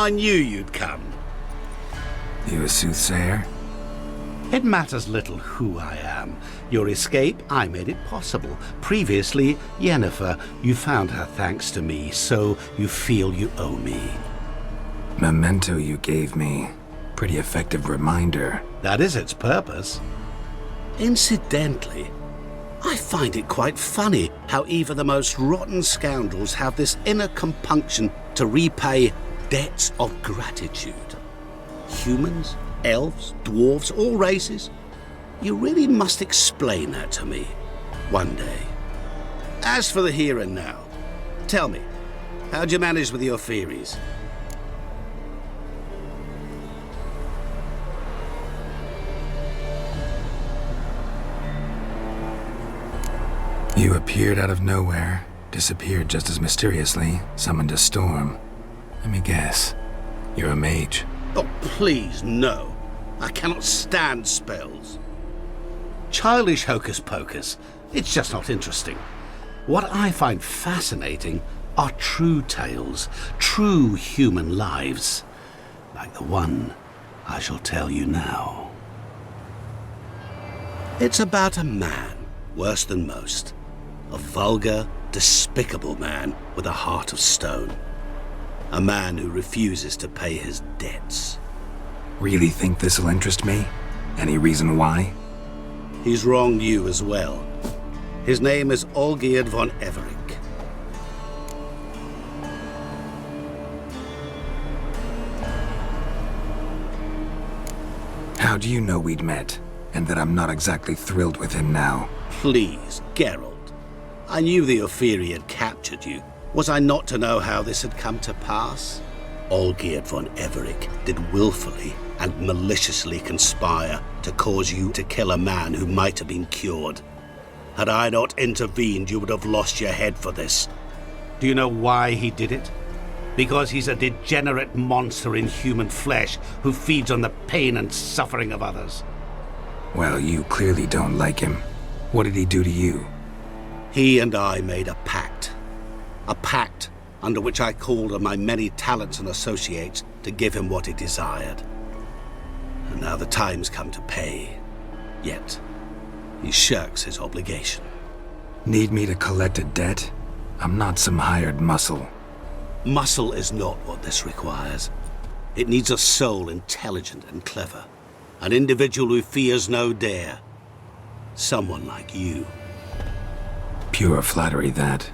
I knew you'd come. You a soothsayer? It matters little who I am. Your escape, I made it possible. Previously, Yennefer, you found her thanks to me, so you feel you owe me. Memento you gave me. Pretty effective reminder. That is its purpose. Incidentally, I find it quite funny how even the most rotten scoundrels have this inner compunction to repay debts of gratitude. Humans, elves, dwarves, all races. You really must explain that to me one day. As for the here and now, tell me, how'd you manage with your theories? You appeared out of nowhere, disappeared just as mysteriously, summoned a storm. Let me guess. You're a mage. Oh, please, no. I cannot stand spells. Childish hocus pocus. It's just not interesting. What I find fascinating are true tales, true human lives, like the one I shall tell you now. It's about a man, worse than most. A vulgar, despicable man with a heart of stone. A man who refuses to pay his debts. Really think this'll interest me? Any reason why? He's wronged you as well. His name is Olgierd von Everink. How do you know we'd met, and that I'm not exactly thrilled with him now? Please, Geralt. I knew the Ophiri had captured you. Was I not to know how this had come to pass? Olgierd von Everink did willfully and maliciously conspire to cause you to kill a man who might have been cured. Had I not intervened, you would have lost your head for this. Do you know why he did it? Because he's a degenerate monster in human flesh who feeds on the pain and suffering of others. Well, you clearly don't like him. What did he do to you? He and I made a pact. A pact under which I called on my many talents and associates to give him what he desired. And now the time's come to pay. Yet, he shirks his obligation. Need me to collect a debt? I'm not some hired muscle. Muscle is not what this requires. It needs a soul intelligent and clever. An individual who fears no dare. Someone like you. Pure flattery, that.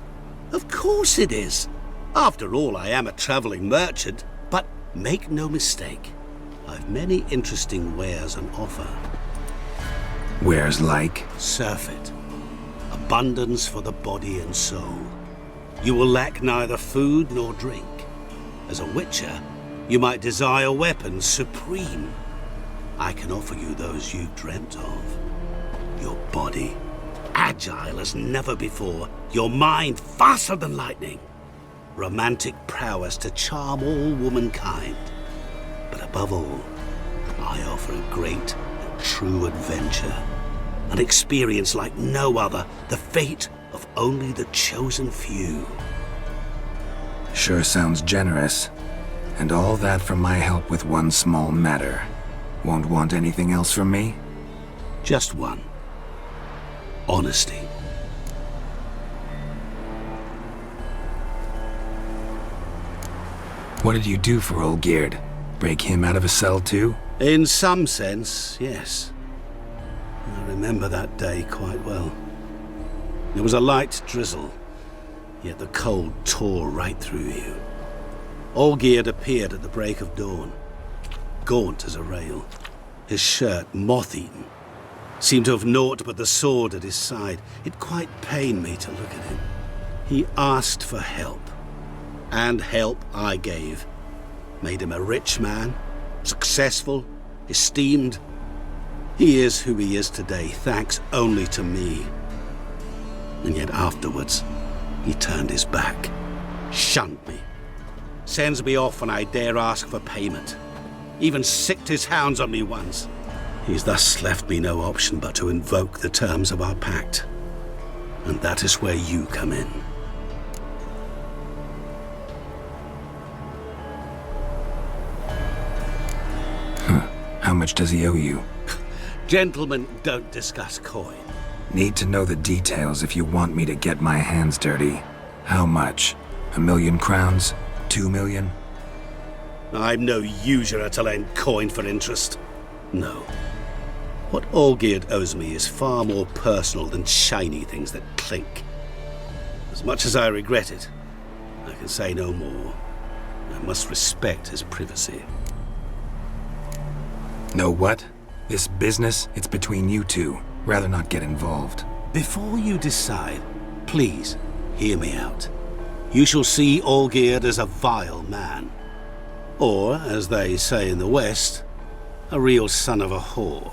Of course it is. After all, I am a traveling merchant. But make no mistake, I've many interesting wares on offer. Wares like? Surfeit. Abundance for the body and soul. You will lack neither food nor drink. As a witcher, you might desire weapons supreme. I can offer you those you dreamt of. Your body, agile as never before. Your mind, faster than lightning. Romantic prowess to charm all womankind. But above all, I offer a great and true adventure. An experience like no other, the fate of only the chosen few. Sure sounds generous. And all that for my help with one small matter. Won't want anything else from me? Just one. Honesty. What did you do for Olgierd? Break him out of a cell too? In some sense, yes. I remember that day quite well. There was a light drizzle, yet the cold tore right through you. Olgierd appeared at the break of dawn, gaunt as a rail, his shirt moth-eaten, seemed to have naught but the sword at his side. It quite pained me to look at him. He asked for help, and help I gave. Made him a rich man, successful, esteemed. He is who he is today, thanks only to me. And yet afterwards, he turned his back, shunned me, sends me off when I dare ask for payment, even sicked his hounds on me once. He's thus left me no option but to invoke the terms of our pact. And that is where you come in. How much does he owe you? Gentlemen don't discuss coin. Need to know the details if you want me to get my hands dirty. How much? 1,000,000 crowns? 2,000,000? I'm no usurer to lend coin for interest. No. What Olgierd owes me is far more personal than shiny things that clink. As much as I regret it, I can say no more. I must respect his privacy. Know what? This business, it's between you two. Rather not get involved. Before you decide, please hear me out. You shall see Olgierd as a vile man. Or, as they say in the West, a real son of a whore.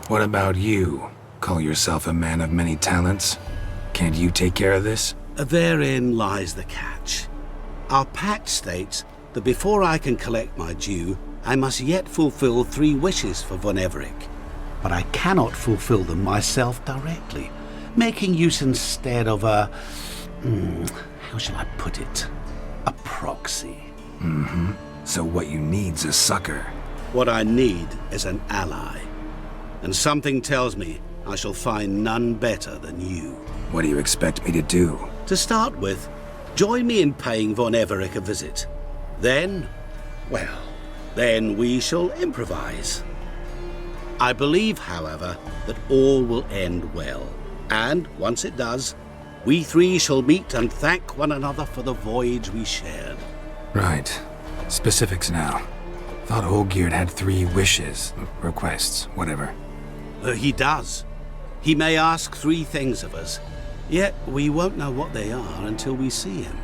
What about you? Call yourself a man of many talents? Can't you take care of this? Therein lies the catch. Our pact states that before I can collect my due, I must yet fulfill 3 wishes for Von Everec. But I cannot fulfill them myself directly, making use instead of a... how shall I put it? A proxy. So what you need's a sucker. What I need is an ally. And something tells me I shall find none better than you. What do you expect me to do? To start with, join me in paying Von Everec a visit. Then, well, then we shall improvise. I believe, however, that all will end well. And once it does, we 3 shall meet and thank one another for the voyage we shared. Right. Specifics now. Thought Olgierd had 3 wishes, requests, whatever. He does. He may ask 3 things of us, yet we won't know what they are until we see him.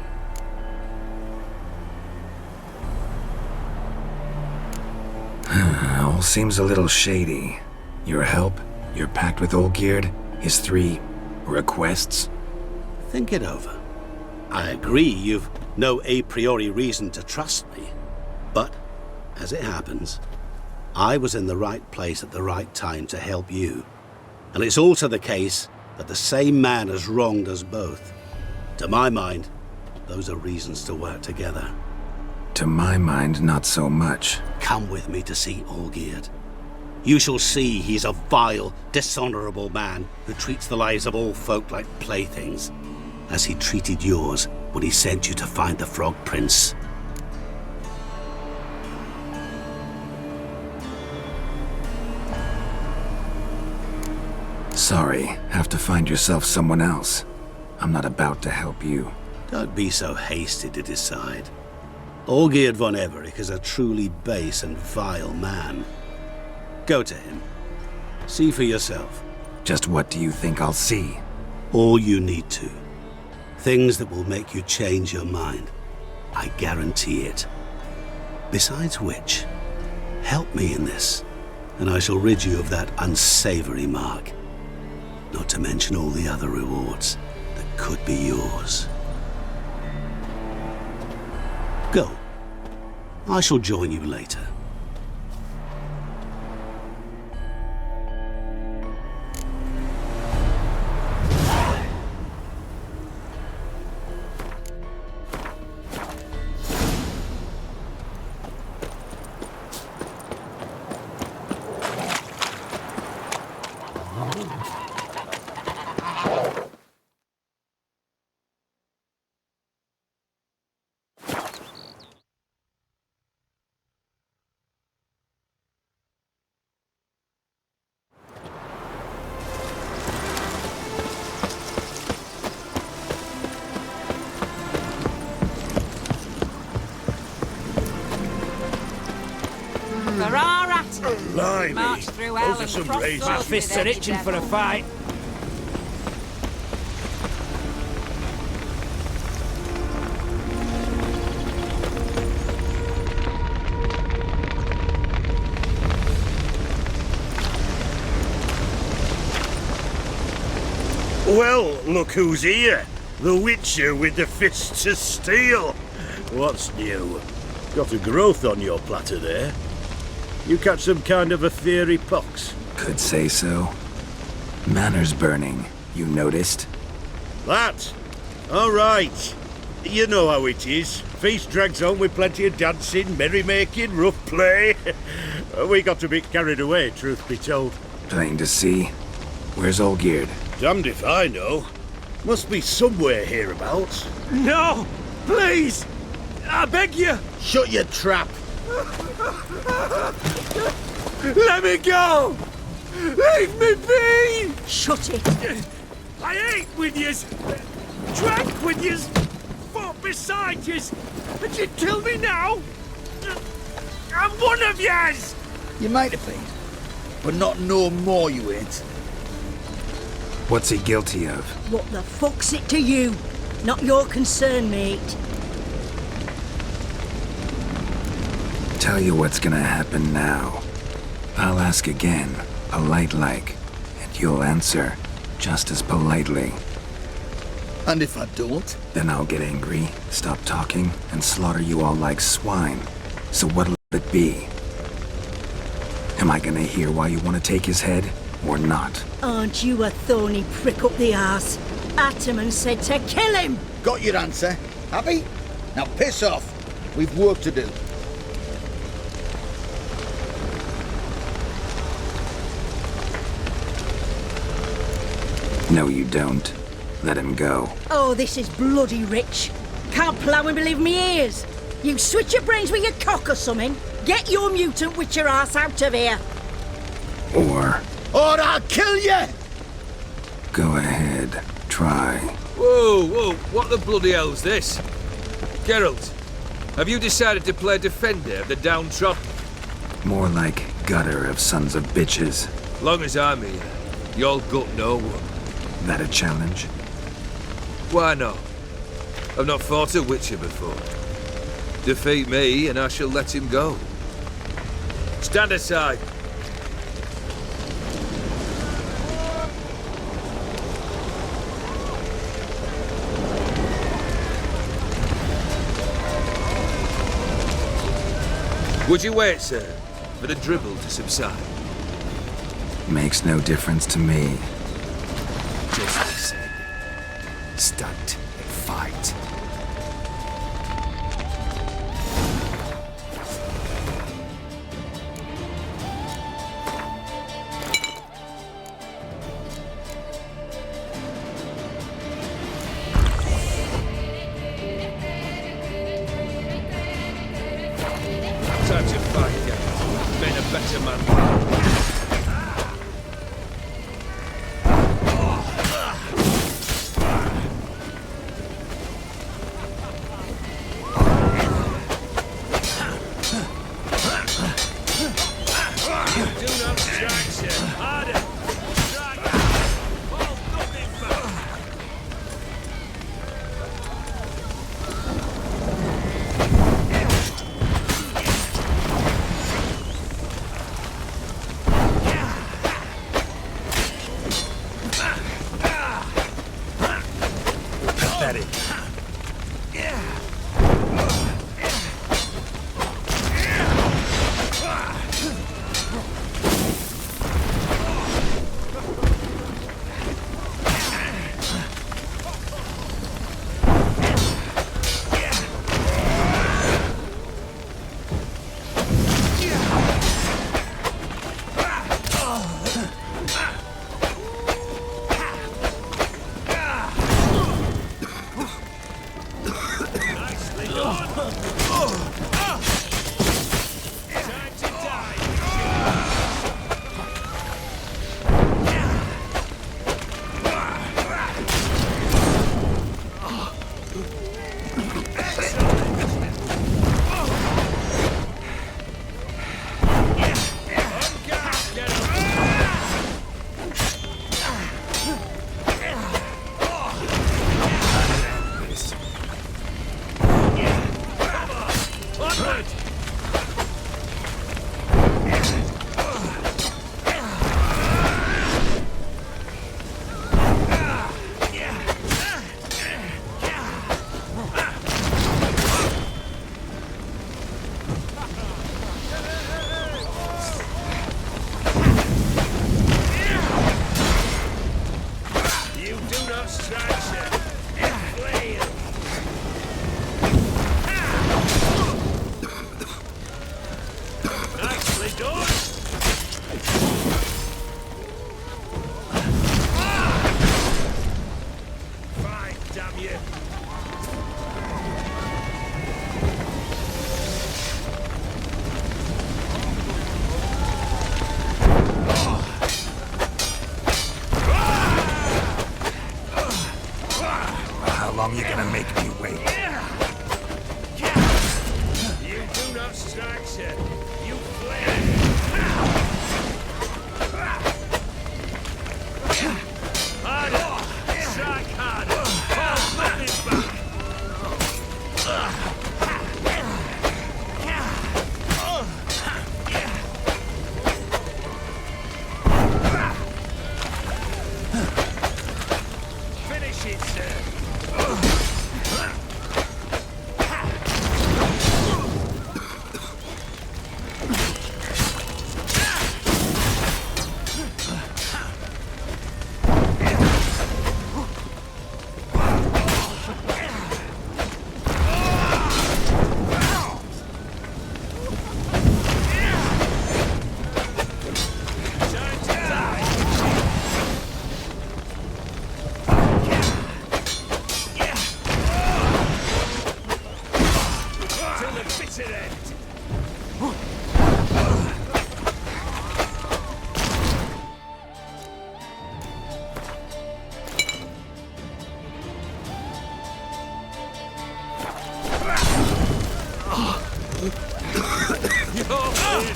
All seems a little shady. Your help, your pact with Olgierd, his 3 requests. Think it over. I agree you've no a priori reason to trust me, but, as it happens, I was in the right place at the right time to help you. And it's also the case that the same man has wronged us both. To my mind, those are reasons to work together. To my mind, not so much. Come with me to see Olgierd. You shall see he's a vile, dishonorable man who treats the lives of all folk like playthings, as he treated yours when he sent you to find the Frog Prince. Sorry, have to find yourself someone else. I'm not about to help you. Don't be so hasty to decide. Olgierd von Everec is a truly base and vile man. Go to him. See for yourself. Just what do you think I'll see? All you need to. Things that will make you change your mind. I guarantee it. Besides which, help me in this, and I shall rid you of that unsavory mark. Not to mention all the other rewards that could be yours. Go. I shall join you later. For our at Blimey, march through those hell are and some cross razors. swords My Fists with are any itching for a devil. fight. Well, look who's here. The Witcher with the fists of steel. What's new? Got a growth on your platter there. You catch some kind of a fiery pox. Could say so. Manners burning, you noticed? That? All right. You know how it is. feast drags on with plenty of dancing, merrymaking, rough play. We got a bit carried away, truth be told. Plain to see. Where's Olgierd? Damned if I know. Must be somewhere hereabouts. No! Please! I beg you! Shut your trap! Let me go! Leave me be! Shut it. I ate with yous, drank with yous, fought beside yous, and you kill me now? I'm one of yous! You might have been, but not no more you ain't. What's he guilty of? What the fuck's it to you? Not your concern, mate. Tell you what's gonna happen now. I'll ask again, polite like, and you'll answer just as politely. And if I don't? Then I'll get angry, stop talking, and slaughter you all like swine. So what'll it be? Am I gonna hear why you want to take his head, or not? Aren't you a thorny prick up the arse? Ataman said to kill him! Got your answer. Happy? Now piss off. We've work to do. No, you don't. Let him go. Oh, this is bloody rich. Can't plough and believe me ears. You switch your brains with your cock or something. Get your mutant witcher ass out of here. Or Or I'll kill you! go ahead, try. Whoa, whoa, what the bloody hell's this? Geralt, have you decided to play defender of the downtrodden? More like gutter of sons of bitches. Long as I'm here, you'll gut no one. That a challenge? Why not? I've not fought a witcher before. Defeat me and I shall let him go. Stand aside. Would you wait, sir, for the dribble to subside? Makes no difference to me. Just the same. Stunt and fight. Time to fight, Geralt. Made a better man. Do not strike, sir. Harder. Strike. Hold nothing back. Strike, sir. You flame. Harder. Strike harder. Hold nothing back. Finish it, sir.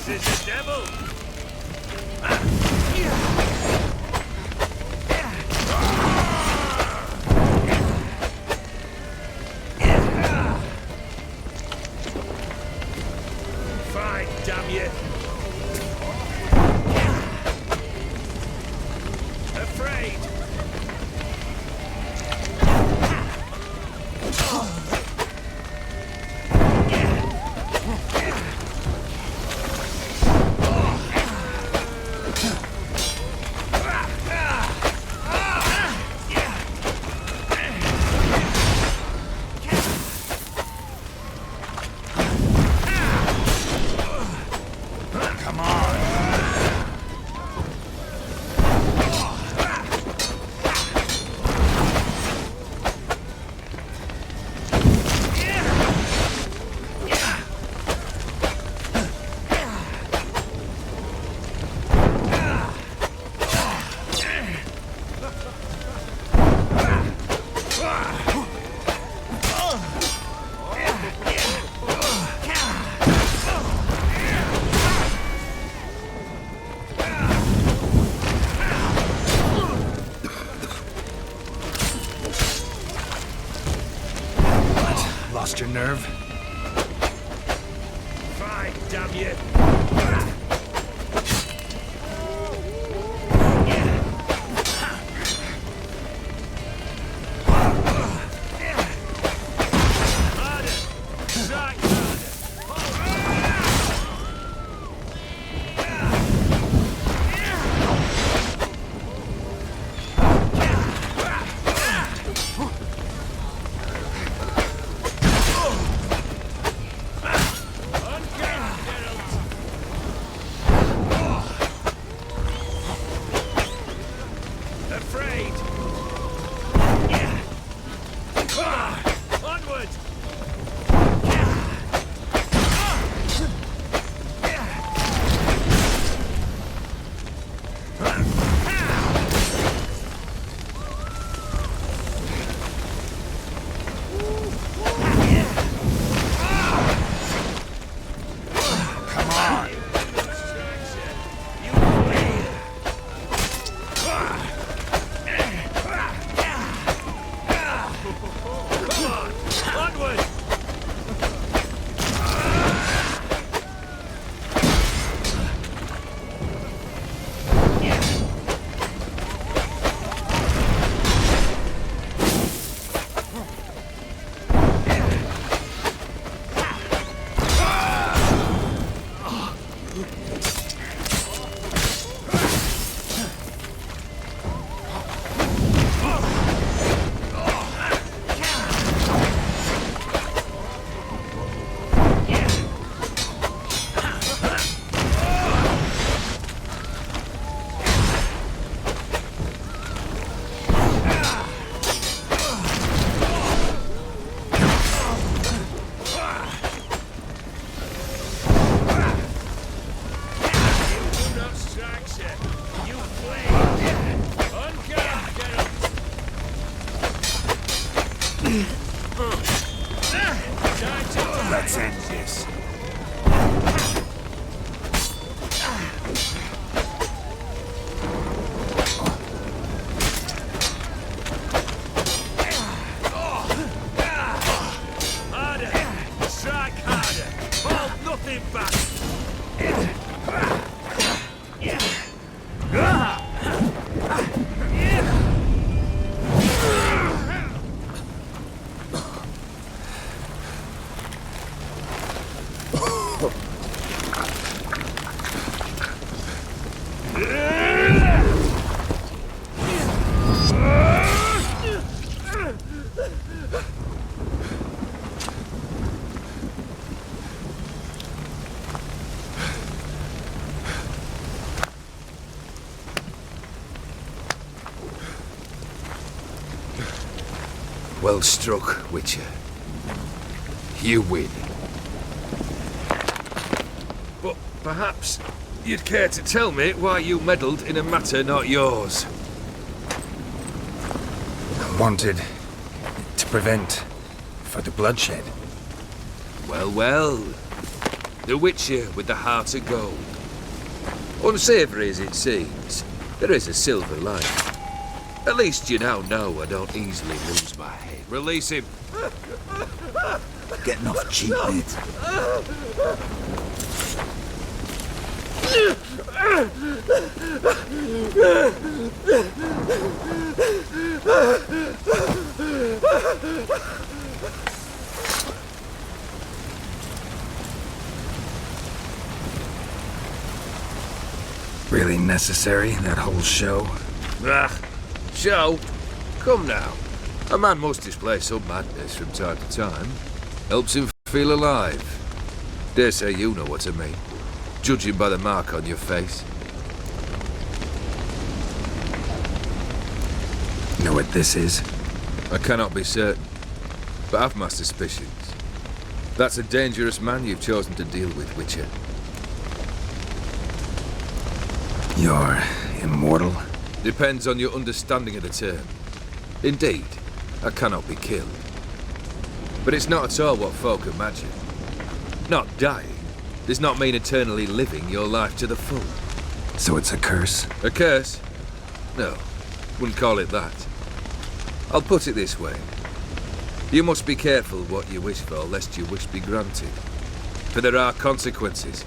This is the devil! Fine, damn you! Afraid! Lost your nerve? Fine, damn you! Harder! Strike harder! nothing back. Well struck, Witcher. You win. But perhaps you'd care to tell me why you meddled in a matter not yours. Wanted to prevent further bloodshed. Well, well. The Witcher with the heart of gold. Unsavoury as it seems, there is a silver lining. At least you now know I don't easily lose my head. Release him. Getting off cheap, mate. Really necessary, that whole show? Ah, show? Come now. A man must display some madness from time to time. Helps him feel alive. Dare say you know what I mean. Judging by the mark on your face. Know what this is? I cannot be certain, but I've my suspicions. That's a dangerous man you've chosen to deal with, Witcher. You're immortal? Depends on your understanding of the term. Indeed, I cannot be killed. But it's not at all what folk imagine. Not dying does not mean eternally living your life to the full. So it's a curse? A curse? No, wouldn't call it that. I'll put it this way. You must be careful what you wish for, lest your wish be granted. For there are consequences.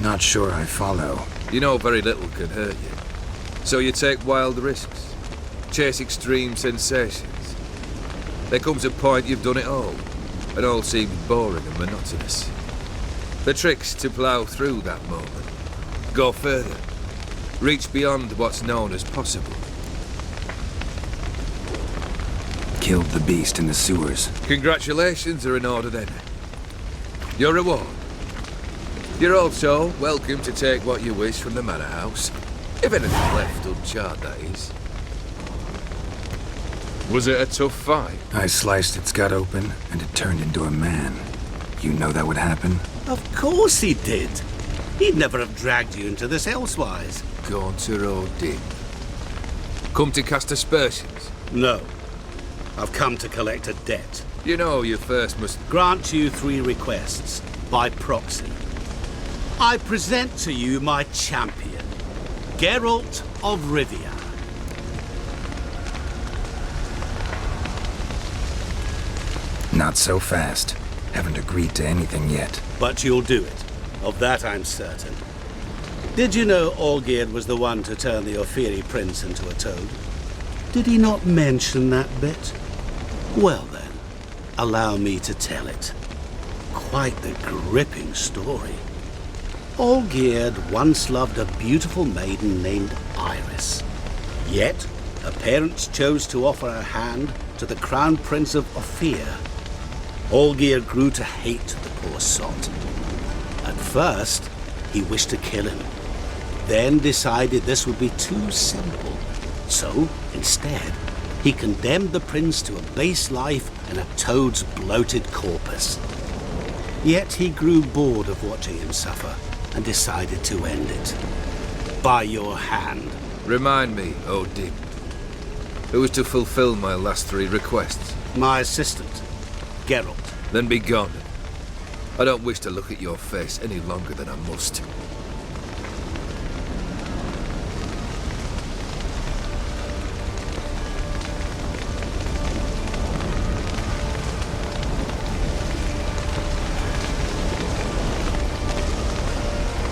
Not sure I follow. You know very little can hurt you. So you take wild risks. Chase extreme sensations. There comes a point you've done it all, and all seems boring and monotonous. The trick's to plough through that moment. Go further. Reach beyond what's known as possible. Killed the beast in the sewers. Congratulations are in order then. Your reward. You're also welcome to take what you wish from the manor house. If anything's left uncharred, that is. Was it a tough fight? I sliced its gut open, and it turned into a man. You know that would happen? Of course he did. He'd never have dragged you into this elsewise. Gaunter or Dim? Come to cast aspersions? No. I've come to collect a debt. You know you first must... Grant you 3 requests, by proxy. I present to you my champion, Geralt of Rivia. Not so fast. Haven't agreed to anything yet. But you'll do it. Of that I'm certain. Did you know Olgierd was the one to turn the Ofiri prince into a toad? Did he not mention that bit? Well then, allow me to tell it. Quite the gripping story. Olgierd once loved a beautiful maiden named Iris. Yet, her parents chose to offer her hand to the Crown Prince of Ophir. Olgierd grew to hate the poor sot. At first, he wished to kill him, then decided this would be too simple. So, instead, he condemned the prince to a base life in a toad's bloated corpus. Yet he grew bored of watching him suffer and decided to end it. By your hand. Remind me, Dim. Who was to fulfill my last 3 requests? My assistant, Geralt. Then be gone. I don't wish to look at your face any longer than I must.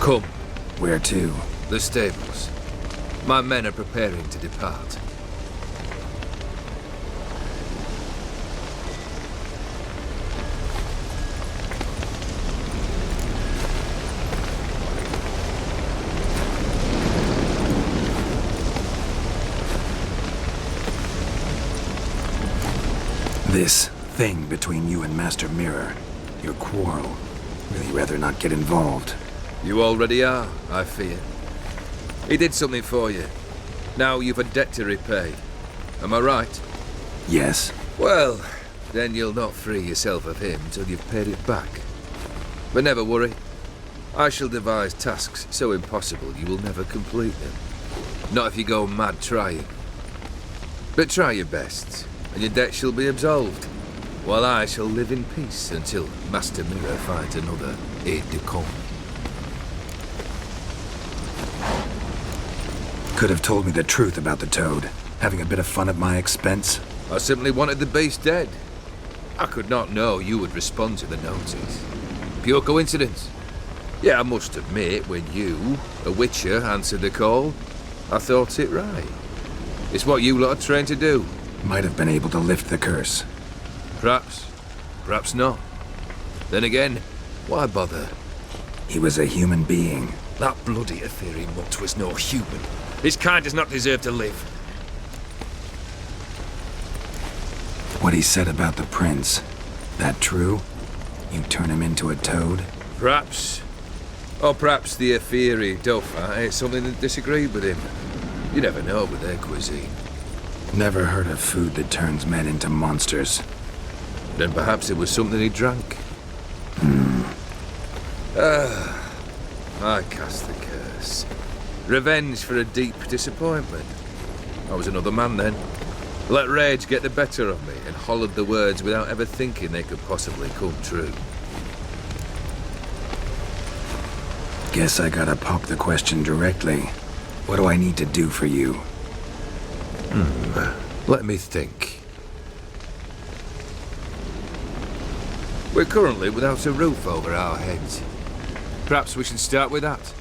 Come, Where to? the stables. My men are preparing to depart. This thing between you and Master Mirror, your quarrel. Really rather not get involved. You already are, I fear. He did something for you. Now you've a debt to repay. Am I right? Yes. Well, then you'll not free yourself of him till you've paid it back. But never worry. I shall devise tasks so impossible you will never complete them. Not if you go mad trying. But try your best, and your debt shall be absolved, while I shall live in peace until Master Mirror finds another aide-de-camp. Could have told me the truth about the toad. Having a bit of fun at my expense. I simply wanted the beast dead. I could not know you would respond to the notice. Pure coincidence. Yeah, I must admit, when you, a witcher, answered the call, I thought it right. It's what you lot are trained to do. Might have been able to lift the curse. Perhaps. Perhaps not. Then again, why bother? He was a human being. That bloody ethereal mutt was no human. His kind does not deserve to live. What he said about the prince, that true? You turn him into a toad? Perhaps. Or perhaps the Ethereal Dauphin ate something that disagreed with him. You never know with their cuisine. Never heard of food that turns men into monsters. Then perhaps it was something he drank. I cast the curse. Revenge for a deep disappointment. I was another man then. Let rage get the better of me and hollered the words without ever thinking they could possibly come true. Guess I gotta pop the question directly. What do I need to do for you? Let me think. We're currently without a roof over our heads. Perhaps we should start with that.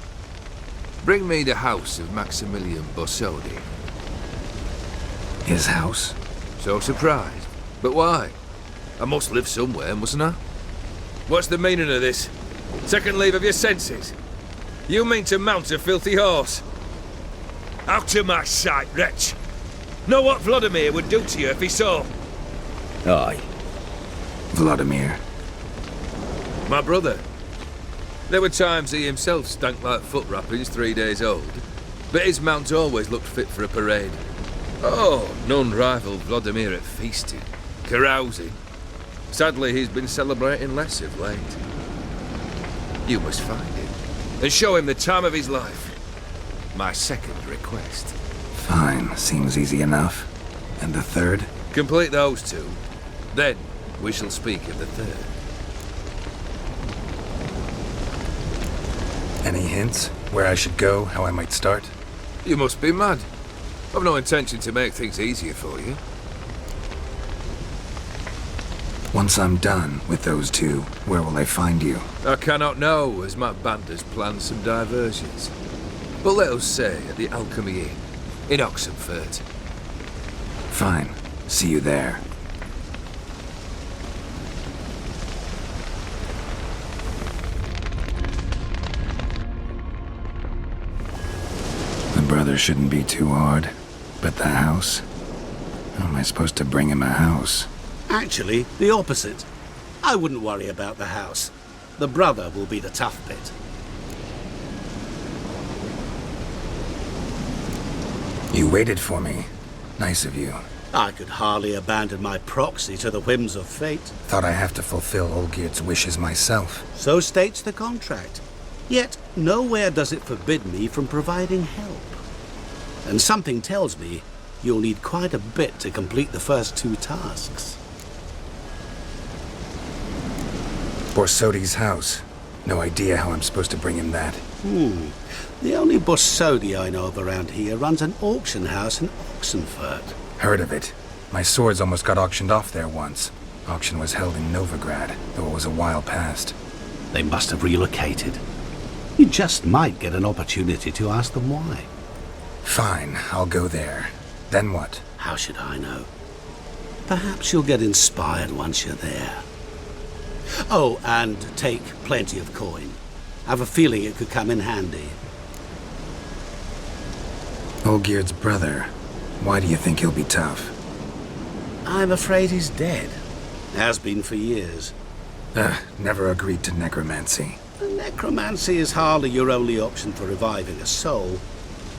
Bring me the house of Maximilian Bossodi. His house? So surprised. But why? I must live somewhere, mustn't I? What's the meaning of this? Second leave of your senses? You mean to mount a filthy horse? Out of my sight, wretch! Know what Vladimir would do to you if he saw? Aye. Vladimir. My brother. There were times he himself stank like foot wrappings 3 days old, but his mount always looked fit for a parade. Oh, none rivaled Vladimir at feasting, carousing. Sadly, he's been celebrating less of late. You must find him, and show him the time of his life. My second request. Fine, seems easy enough. And the third? Complete those two. Then, we shall speak of the third. Any hints? Where I should go, how I might start? You must be mad. I've no intention to make things easier for you. Once I'm done with those two, where will I find you? I cannot know, as my band has planned some diversions. But let us say at the Alchemy Inn, in Oxenfurt. Fine. See you there. The brother shouldn't be too hard. But the house? How am I supposed to bring him a house? Actually, the opposite. I wouldn't worry about the house. The brother will be the tough bit. You waited for me. Nice of you. I could hardly abandon my proxy to the whims of fate. Thought I have to fulfill Olgierd's wishes myself. So states the contract. Yet, nowhere does it forbid me from providing help. And something tells me you'll need quite a bit to complete the first 2 tasks. Borsodi's house. No idea how I'm supposed to bring him that. The only Bossodi I know of around here runs an auction house in Oxenfurt. Heard of it. My swords almost got auctioned off there once. Auction was held in Novigrad, though it was a while past. They must have relocated. You just might get an opportunity to ask them why. Fine, I'll go there. Then what? How should I know? Perhaps you'll get inspired once you're there. Oh, and take plenty of coin. I have a feeling it could come in handy. Olgierd's brother. Why do you think he'll be tough? I'm afraid he's dead. Has been for years. Never agreed to necromancy. Necromancy is hardly your only option for reviving a soul.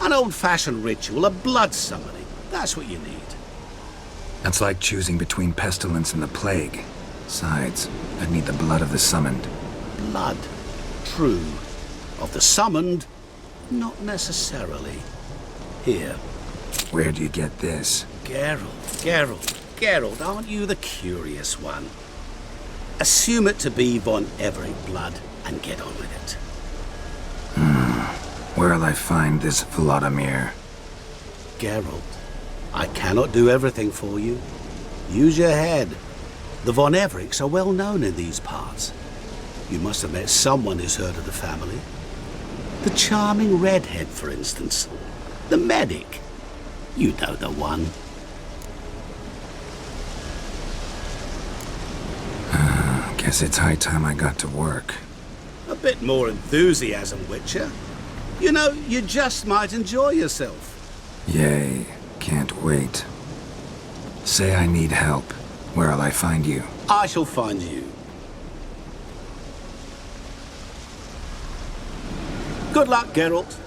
An old-fashioned ritual, a blood summoning. That's what you need. That's like choosing between pestilence and the plague. Besides, I'd need the blood of the summoned. Blood. True. Of the summoned, not necessarily. Here. Where do you get this? Geralt, aren't you the curious one? Assume it to be Von Everett blood and get on with it. Where'll I find this Vladimir? Geralt, I cannot do everything for you. Use your head. The Von Evericks are well known in these parts. You must have met someone who's heard of the family. The charming redhead, for instance. The medic. You know the one. Guess it's high time I got to work. A bit more enthusiasm, Witcher. You know, you just might enjoy yourself. Yay, can't wait. Say I need help. Where'll I find you? I shall find you. Good luck, Geralt.